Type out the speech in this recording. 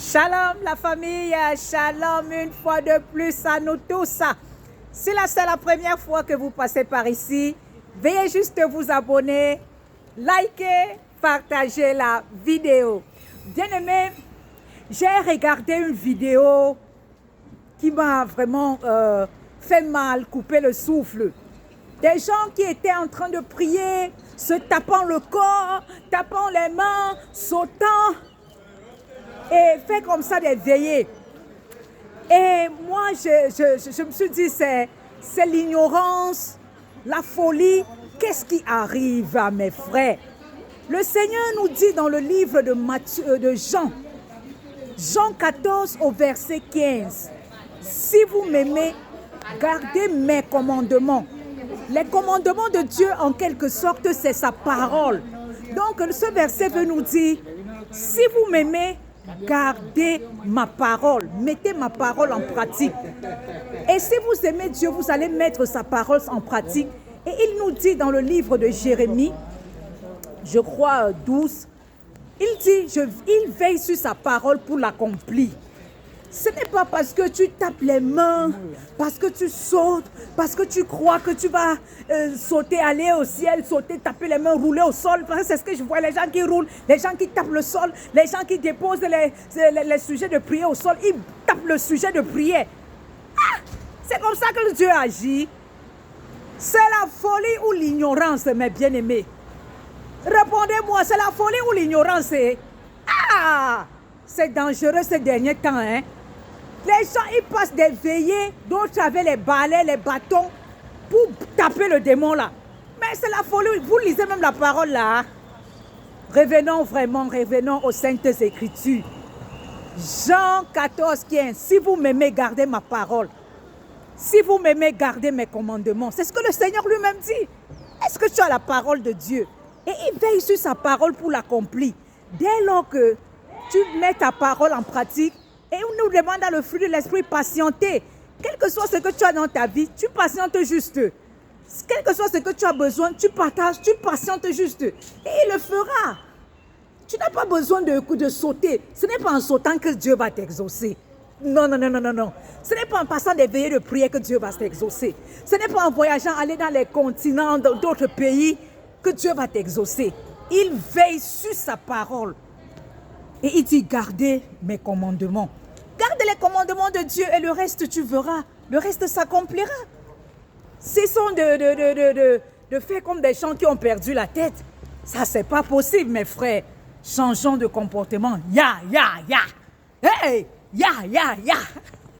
Shalom la famille, shalom une fois de plus à nous tous. Si là c'est la première fois que vous passez par ici, veuillez juste vous abonner, liker, partager la vidéo. Bien-aimés, j'ai regardé une vidéo qui m'a vraiment fait mal, coupé le souffle. Des gens qui étaient en train de prier, se tapant le corps, tapant les mains, sautant et fait comme ça des veillées. Et moi, je me suis dit, c'est l'ignorance, la folie. Qu'est-ce qui arrive à mes frères? Le Seigneur nous dit dans le livre de Jean, Jean 14 au verset 15, « Si vous m'aimez, gardez mes commandements. » Les commandements de Dieu, en quelque sorte, c'est sa parole. Donc, ce verset veut nous dire, si vous m'aimez, gardez ma parole. Mettez ma parole en pratique. Et si vous aimez Dieu, vous allez mettre sa parole en pratique. Et il nous dit dans le livre de Jérémie, je crois 12, il dit, il veille sur sa parole pour l'accomplir. Ce n'est pas parce que tu tapes les mains, parce que tu sautes, parce que tu crois que tu vas sauter, aller au ciel, sauter, taper les mains, rouler au sol. Parce que c'est ce que je vois, les gens qui roulent, les gens qui tapent le sol, les gens qui déposent les sujets de prière au sol, ils tapent le sujet de prière. Ah, c'est comme ça que Dieu agit. C'est la folie ou l'ignorance, mes bien-aimés. Répondez-moi, c'est la folie ou l'ignorance? Ah, c'est dangereux ces derniers temps, hein? Les gens, ils passent des veillées, d'autres avaient les balais, les bâtons pour taper le démon là. Mais c'est la folie, vous lisez même la parole là. Revenons vraiment, revenons aux Saintes Écritures. Jean 14, 15, si vous m'aimez, gardez ma parole. Si vous m'aimez, gardez mes commandements. C'est ce que le Seigneur lui-même dit. Est-ce que tu as la parole de Dieu? Et il veille sur sa parole pour l'accomplir. Dès lors que tu mets ta parole en pratique, et on nous demande à le fruit de l'esprit patienter. Quel que soit ce que tu as dans ta vie, tu patientes juste. Quel que soit ce que tu as besoin, tu partages, tu patientes juste. Et il le fera. Tu n'as pas besoin de sauter. Ce n'est pas en sautant que Dieu va t'exaucer. Non, non, non, non, non, non. Ce n'est pas en passant des veillées de prière que Dieu va t'exaucer. Ce n'est pas en voyageant, aller dans les continents, dans d'autres pays, que Dieu va t'exaucer. Il veille sur sa parole. Et il dit, gardez mes commandements. Garde les commandements de Dieu et le reste, tu verras. Le reste s'accomplira. Cessons de faire comme des gens qui ont perdu la tête. Ça, c'est pas possible, mes frères. Changeons de comportement. Ya, ya, ya. Hey, ya, ya, ya.